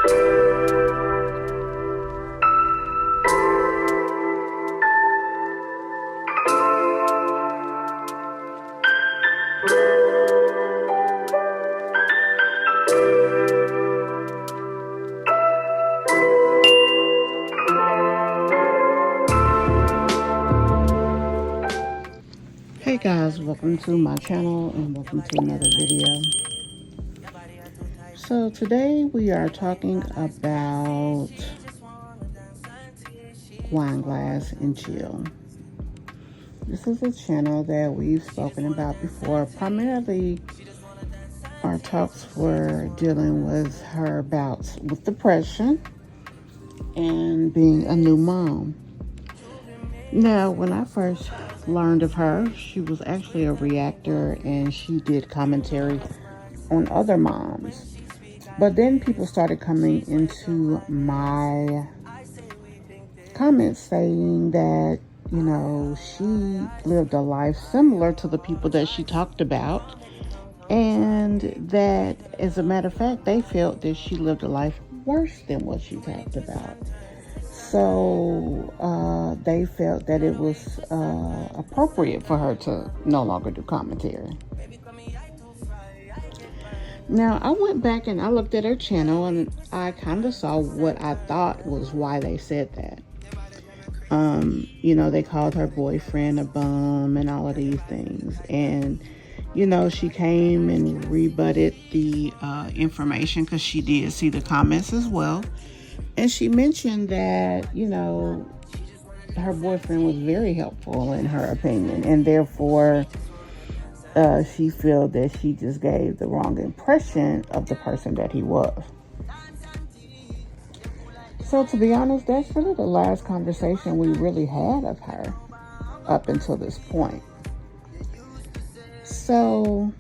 Hey guys, welcome to my channel and welcome to another video. So today we are talking about Wineglass and Chill. This is a channel that we've spoken about before. Primarily our talks were dealing with her bouts with depression and being a new mom. Now, when I first learned of her, she was actually a reactor and she did commentary on other moms. But then people started coming into my comments saying that, you know, she lived a life similar to the people that she talked about, and that, as a matter of fact, they felt that she lived a life worse than what she talked about. So they felt that it was appropriate for her to no longer do commentary. Now, I went back and I looked at her channel and I kind of saw what I thought was why they said that. You know, they called her boyfriend a bum and all of these things. And, you know, she came and rebutted the information because she did see the comments as well. And she mentioned that, you know, her boyfriend was very helpful in her opinion. And therefore, she felt that she just gave the wrong impression of the person that he was. So to be honest, that's really the last conversation we really had of her up until this point. So,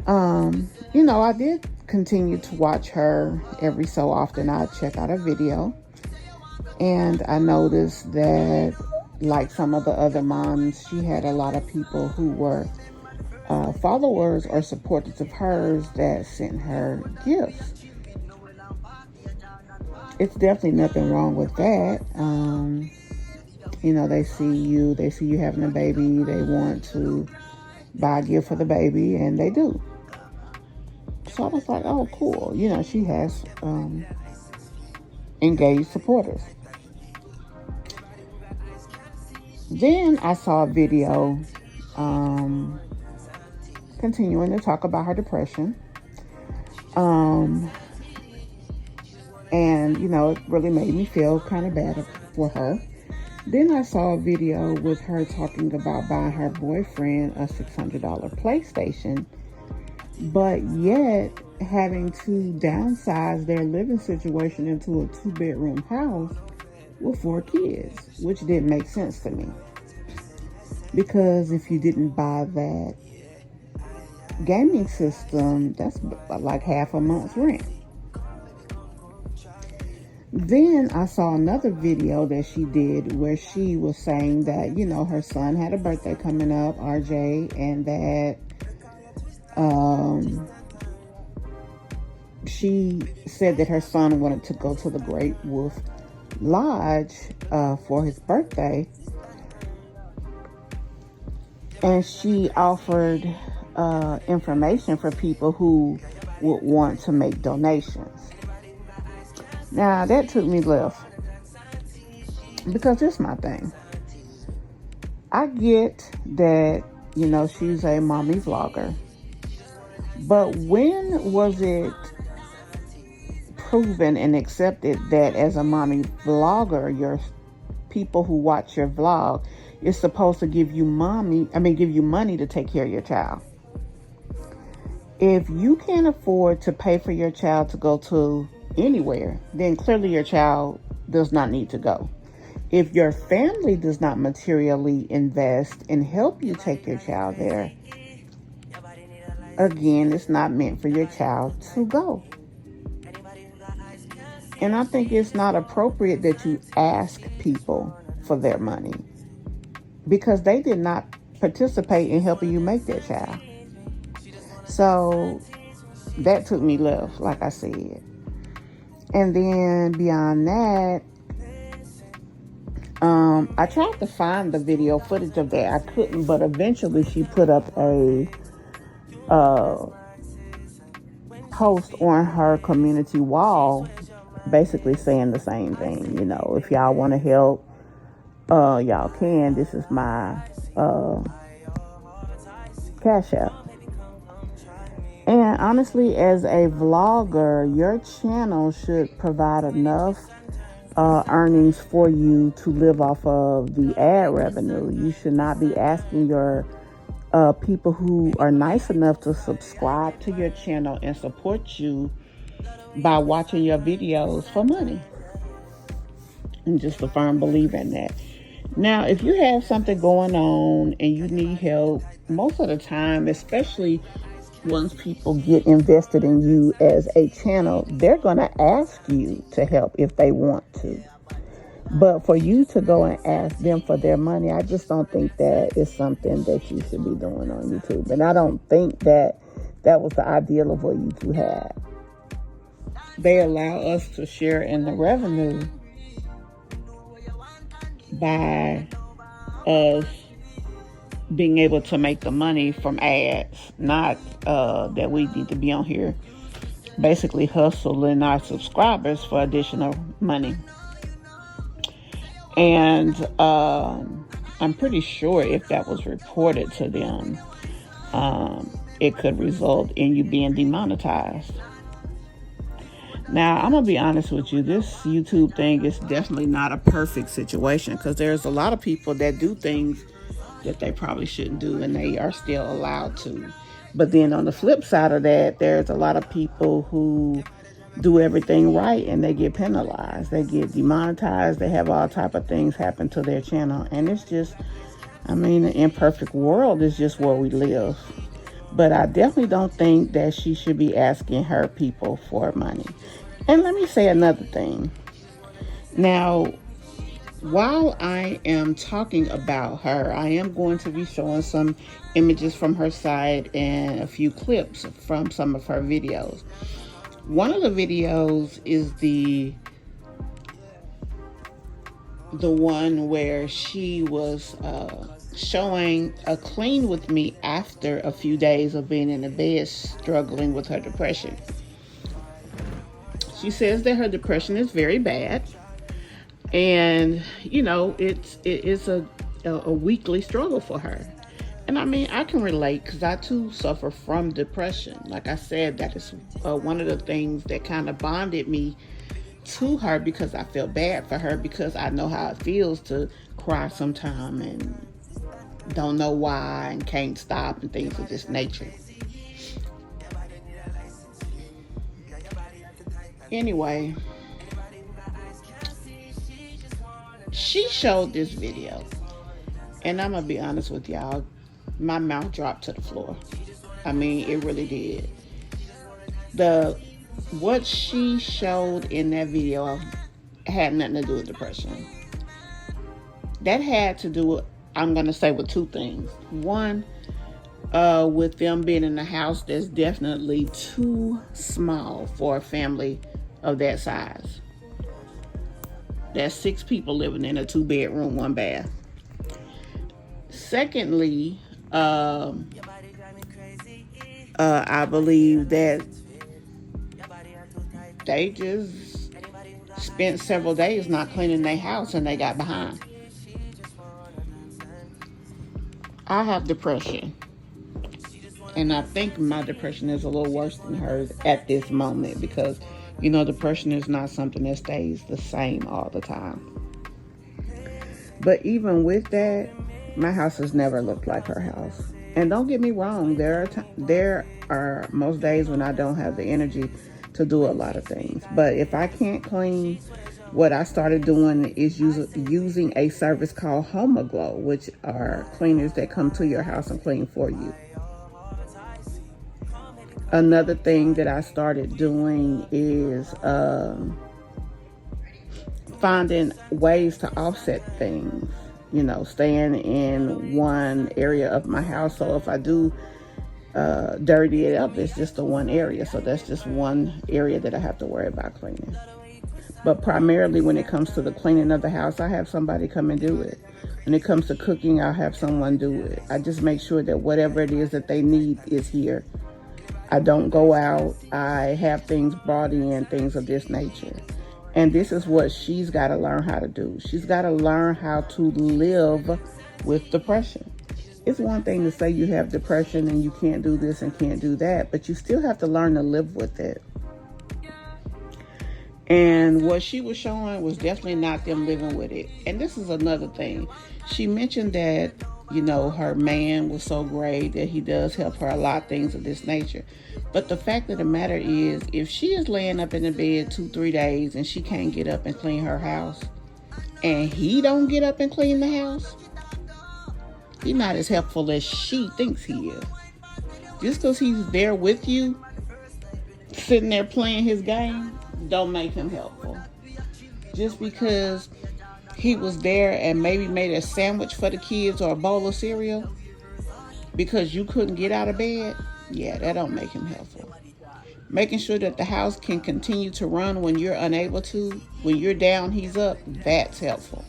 you know, I did continue to watch her every so often. I'd check out a video, and I noticed that, like some of the other moms, she had a lot of people who were followers or supporters of hers that sent her gifts. It's definitely nothing wrong with that. You know, they see you having a baby, they want to buy a gift for the baby, and they do. So I was like, oh, cool. You know, she has engaged supporters. Then I saw a video continuing to talk about her depression. And, you know, it really made me feel kind of bad for her. Then I saw a video with her talking about buying her boyfriend a $600 PlayStation, but yet having to downsize their living situation into a 2-bedroom house with 4 kids, which didn't make sense to me. Because if you didn't buy that gaming system, that's like half a month's rent. Then I saw another video that she did where she was saying that, you know, her son had a birthday coming up, RJ, and that she said that her son wanted to go to the Great Wolf Lodge for his birthday. And she offered information for people who would want to make donations. Now, that took me left. Because this is my thing. I get that, you know, she's a mommy vlogger. But when was it proven and accepted that as a mommy vlogger, your people who watch your vlog is supposed to give you money to take care of your child? If you can't afford to pay for your child to go to anywhere, then clearly your child does not need to go. If your family does not materially invest and help you take your child there, again, it's not meant for your child to go. And I think it's not appropriate that you ask people for their money because they did not participate in helping you make that child. So that took me left, like I said. And then beyond that, I tried to find the video footage of that. I couldn't, but eventually she put up a post on her community wall basically saying the same thing. You know, if y'all want to help, y'all can. This is my CashApp. And honestly, as a vlogger, your channel should provide enough earnings for you to live off of the ad revenue. You should not be asking your people who are nice enough to subscribe to your channel and support you by watching your videos for money. I'm just a firm believer in that. Now, if you have something going on and you need help, most of the time, especially once people get invested in you as a channel, they're going to ask you to help if they want to. But for you to go and ask them for their money, I just don't think that is something that you should be doing on YouTube. And I don't think that that was the ideal of what YouTube had. They allow us to share in the revenue by us being able to make the money from ads, not that we need to be on here basically hustling our subscribers for additional money. And I'm pretty sure if that was reported to them, it could result in you being demonetized. Now, I'm going to be honest with you. This YouTube thing is definitely not a perfect situation, because there's a lot of people that do things that they probably shouldn't do, and they are still allowed to. But then on the flip side of that, there's a lot of people who do everything right and they get penalized. They get demonetized. They have all type of things happen to their channel. And it's just, I mean, an imperfect world is just where we live. But I definitely don't think that she should be asking her people for money. And let me say another thing. Now, while I am talking about her, I am going to be showing some images from her site and a few clips from some of her videos. One of the videos is the one where she was showing a clean with me after a few days of being in the bed struggling with her depression. She says that her depression is very bad, and you know it is a weekly struggle for her. And I mean, I can relate, because I too suffer from depression. Like I said, that is one of the things that kind of bonded me to her, because I feel bad for her, because I know how it feels to cry sometime and don't know why and can't stop and things of this nature. Anyway, she showed this video, and I'm gonna be honest with y'all, my mouth dropped to the floor. I mean, it really did. What she showed in that video had nothing to do with depression. That had to do with, I'm gonna say, with two things. One, with them being in a house that's definitely too small for a family of that size. That's 6 people living in a 2-bedroom, 1 bath. Secondly, I believe that they just spent several days not cleaning their house and they got behind. I have depression, and I think my depression is a little worse than hers at this moment, because you know, depression is not something that stays the same all the time. But even with that, my house has never looked like her house. And don't get me wrong, there are most days when I don't have the energy to do a lot of things. But if I can't clean, what I started doing is using a service called Mommyvlog, which are cleaners that come to your house and clean for you. Another thing that I started doing is finding ways to offset things, you know, staying in one area of my house. So if I do dirty it up. It's just the one area. So that's just one area that I have to worry about cleaning. But primarily when it comes to the cleaning of the house, I have somebody come and do it. When it comes to cooking, I'll have someone do it. I just make sure that whatever it is that they need is here. I don't go out. I have things brought in, things of this nature. And this is what she's got to learn how to do. She's got to learn how to live with depression. It's one thing to say you have depression and you can't do this and can't do that, but you still have to learn to live with it. And what she was showing was definitely not them living with it. And this is another thing. She mentioned that, her man was so great, that he does help her a lot, things of this nature. But the fact of the matter is, if she is laying up in the bed 2-3 days and she can't get up and clean her house, and he don't get up and clean the house, he's not as helpful as she thinks he is. Just because he's there with you, sitting there playing his game, don't make him helpful. Just because he was there and maybe made a sandwich for the kids or a bowl of cereal because you couldn't get out of bed, yeah, that don't make him helpful. Making sure that the house can continue to run when you're unable to, when you're down, he's up, that's helpful.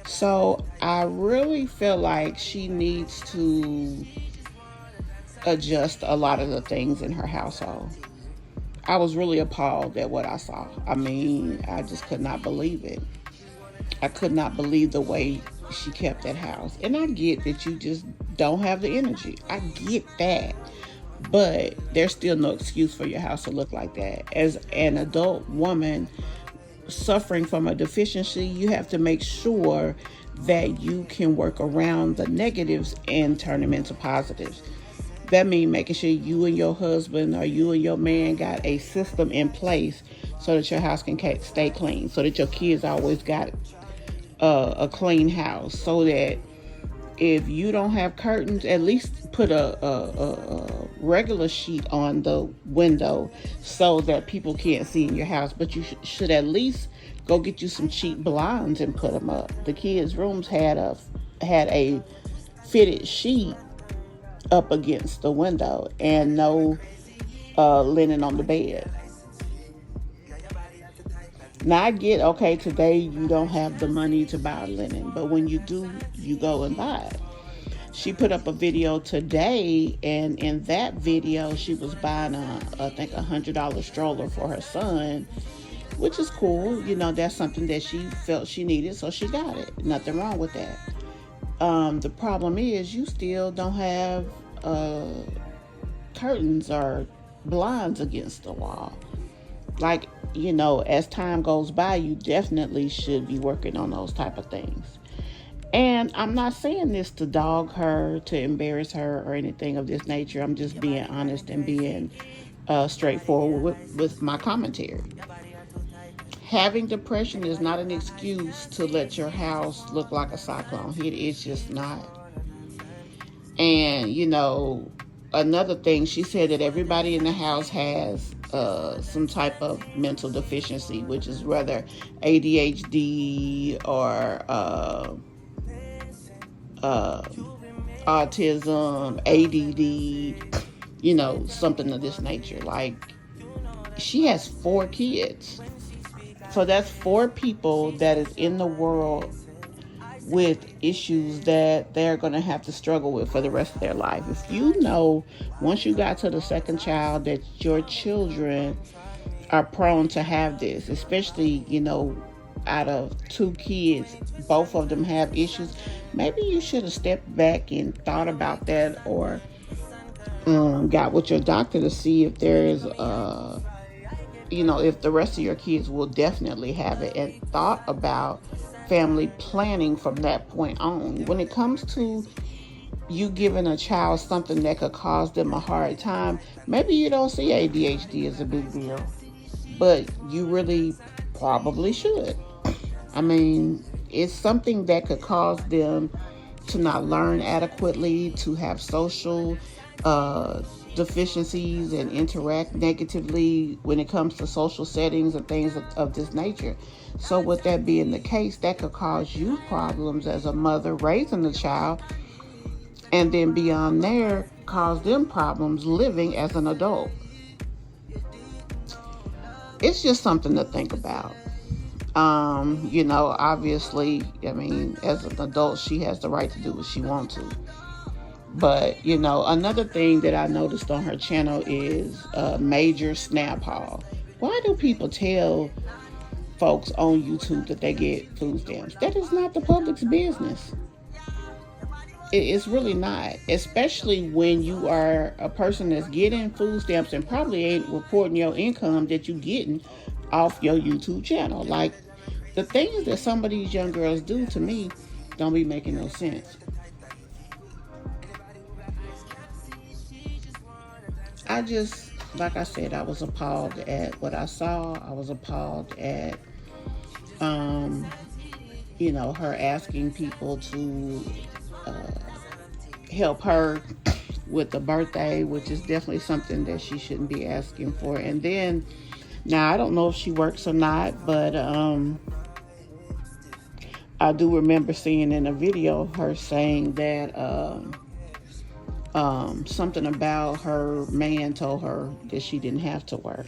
So I really feel like she needs to adjust a lot of the things in her household. I was really appalled at what I saw. I mean, I just could not believe it. I could not believe the way she kept that house. And I get that you just don't have the energy. I get that. But there's still no excuse for your house to look like that. As an adult woman suffering from a deficiency, you have to make sure that you can work around the negatives and turn them into positives. That means making sure you and your husband or you and your man got a system in place so that your house can stay clean, so that your kids always got a clean house, so that if you don't have curtains, at least put a regular sheet on the window so that people can't see in your house. But you should at least go get you some cheap blinds and put them up. The kids' rooms had a fitted sheet up against the window and no linen on the bed. Now I get, okay, today you don't have the money to buy linen, but when you do, you go and buy it. She put up a video today, and in that video, she was buying I think $100 stroller for her son, which is cool. That's something that she felt she needed, so she got it. Nothing wrong with that. The problem is you still don't have curtains or blinds against the wall. Like, as time goes by, you definitely should be working on those type of things. And I'm not saying this to dog her, to embarrass her, or anything of this nature. I'm just being honest and being straightforward with my commentary. Having depression is not an excuse to let your house look like a cyclone. It is just not. And, another thing, she said that everybody in the house has some type of mental deficiency, which is whether ADHD or autism, ADD, something of this nature. Like, she has 4 kids. So that's 4 people that is in the world with issues that they're going to have to struggle with for the rest of their life. If you know, once you got to the second child, that your children are prone to have this, especially, out of 2 kids, both of them have issues, maybe you should have stepped back and thought about that, or got with your doctor to see if there's if the rest of your kids will definitely have it, and thought about family planning from that point on. When it comes to you giving a child something that could cause them a hard time, maybe you don't see ADHD as a big deal, but you really probably should. I mean, it's something that could cause them to not learn adequately, to have social deficiencies and interact negatively when it comes to social settings and things of this nature. So with that being the case, that could cause you problems as a mother raising the child, and then beyond there, cause them problems living as an adult. It's just something to think about. Obviously, I mean, as an adult, she has the right to do what she wants to. But, another thing that I noticed on her channel is a major snap haul. Why do people tell folks on YouTube that they get food stamps? That is not the public's business. It's really not, especially when you are a person that's getting food stamps and probably ain't reporting your income that you're getting off your YouTube channel. Like, the things that some of these young girls do, to me, don't be making no sense. Like I said, I was appalled at what I saw. I was appalled at, her asking people to help her with the birthday, which is definitely something that she shouldn't be asking for. And then, now I don't know if she works or not, but I do remember seeing in a video her saying that something about her man told her that she didn't have to work.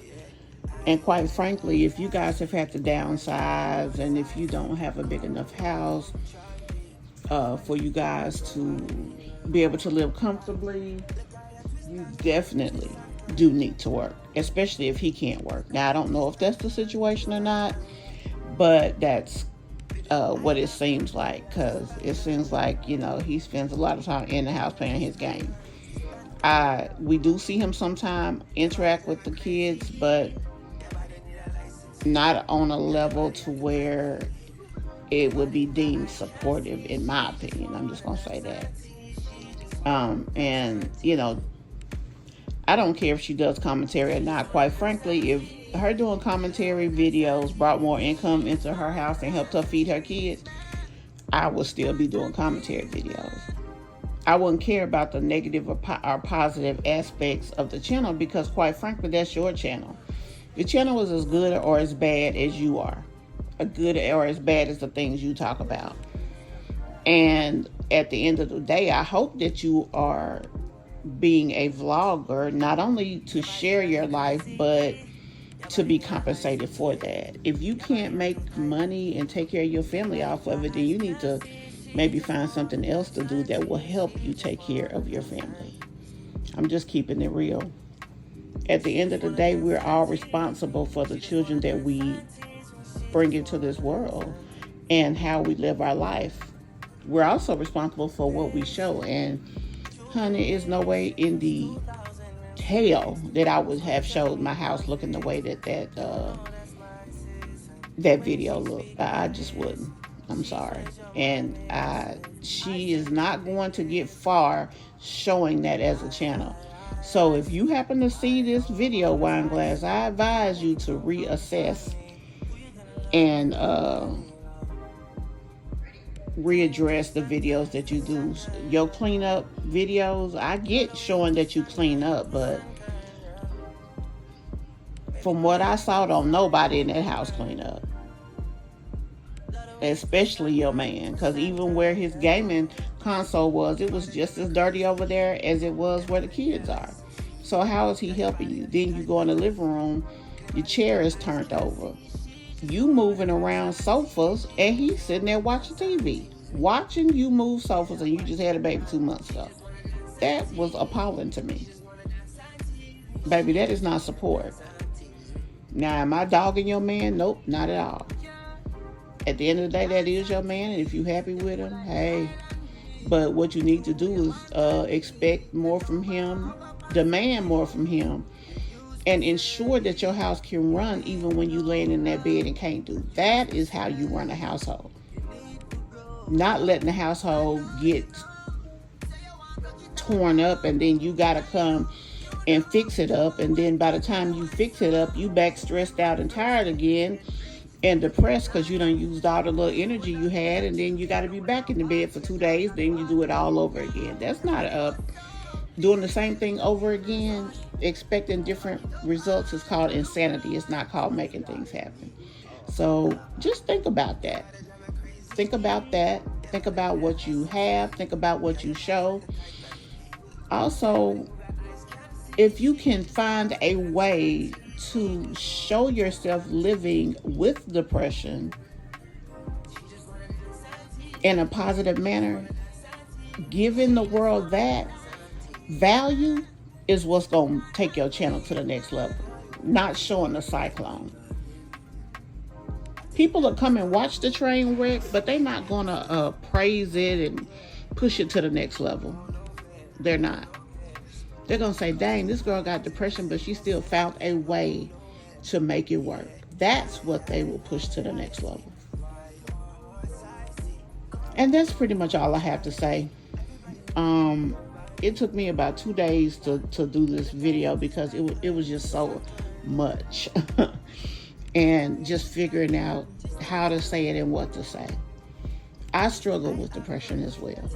And quite frankly, if you guys have had to downsize and if you don't have a big enough house for you guys to be able to live comfortably, you definitely do need to work, especially if he can't work. Now, I don't know if that's the situation or not, but that's what it seems like, because it seems like, he spends a lot of time in the house playing his game. We do see him sometime interact with the kids, but not on a level to where it would be deemed supportive, in my opinion. I'm just going to say that. And, I don't care if she does commentary or not. Quite frankly, if her doing commentary videos brought more income into her house and helped her feed her kids, I would still be doing commentary videos. I wouldn't care about the negative or positive aspects of the channel, because quite frankly, that's your channel. The channel is as good or as bad as you are. As good or as bad as the things you talk about. And at the end of the day, I hope that you are being a vlogger, not only to share your life, but to be compensated for that. If you can't make money and take care of your family off of it, then you need to maybe find something else to do that will help you take care of your family. I'm just keeping it real. At the end of the day, we're all responsible for the children that we bring into this world and how we live our life. We're also responsible for what we show. And honey, is no way in the hell that I would have showed my house looking the way that video looked. I just wouldn't. I'm sorry. And she is not going to get far showing that as a channel. So if you happen to see this video, Wineglass, I advise you to reassess and readdress the videos that you do. Your cleanup videos, I get showing that you clean up, but from what I saw, don't nobody in that house clean up. Especially your man, because even where his gaming console was, it was just as dirty over there as it was where the kids are. So how is he helping you? Then you go in the living room, your chair is turned over, you moving around sofas, and he's sitting there watching TV, watching you move sofas, and you just had a baby 2 months ago. That was appalling to me. Baby, that is not support. Now, am I dogging your man? Nope, not at all. At the end of the day, that is your man, and if you're happy with him, hey. But what you need to do is expect more from him, demand more from him, and ensure that your house can run even when you're laying in that bed and can't do. That is how you run a household. Not letting the household get torn up and then you got to come and fix it up. And then by the time you fix it up, you back stressed out and tired again and depressed because you done used all the little energy you had. And then you got to be back in the bed for 2 days. Then you do it all over again. That's not doing the same thing over again, expecting different results is called insanity. It's not called making things happen. So just think about that. Think about that Think about what you have. Think about what you show. Also, if you can find a way to show yourself living with depression in a positive manner, giving the world that value is what's going to take your channel to the next level. Not showing the cyclone. People will come and watch the train wreck, but they're not going to praise it and push it to the next level. They're not. They're going to say, dang, this girl got depression, but she still found a way to make it work. That's what they will push to the next level. And that's pretty much all I have to say. It took me about 2 days to do this video because it was just so much. And just figuring out how to say it and what to say. I struggle with depression as well.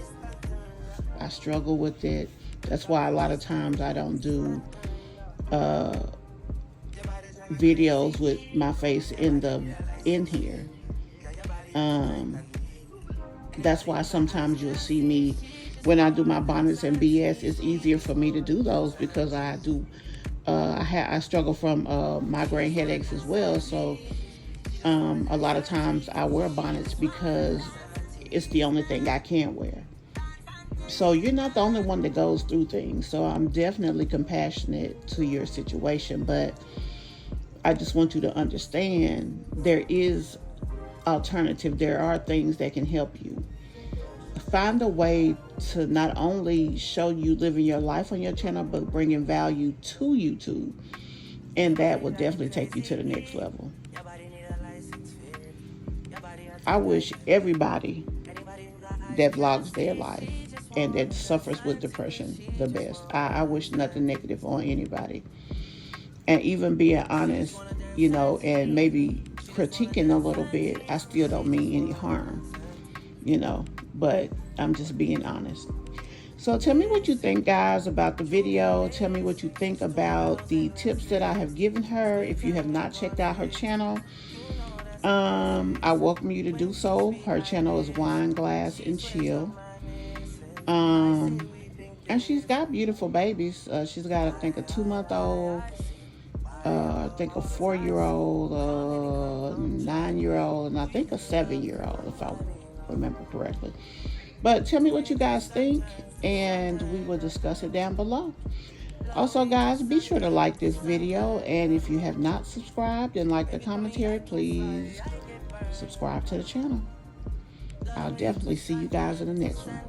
I struggle with it. That's why a lot of times I don't do videos with my face in here. That's why sometimes you'll see me when I do my bonnets and BS. It's easier for me to do those because I do. I struggle from migraine headaches as well. So a lot of times I wear bonnets because it's the only thing I can wear. So you're not the only one that goes through things. So I'm definitely compassionate to your situation, but I just want you to understand there is alternative. There are things that can help you. Find a way to not only show you living your life on your channel, but bringing value to YouTube. And that will definitely take you to the next level. I wish everybody that vlogs their life and that suffers with depression the best. I wish nothing negative on anybody. And even being honest, and maybe critiquing a little bit, I still don't mean any harm, but I'm just being honest. So tell me what you think, guys, about the video. Tell me what you think about the tips that I have given her. If you have not checked out her channel, I welcome you to do so. Her channel is Wineglass Chill. And she's got beautiful babies. She's got, I think, a 2-month-old, I think a 4-year-old, a 9-year-old, and I think a 7-year-old, if I remember correctly. But tell me what you guys think, and we will discuss it down below. Also, guys, be sure to like this video, and if you have not subscribed and liked the commentary, please subscribe to the channel. I'll definitely see you guys in the next one.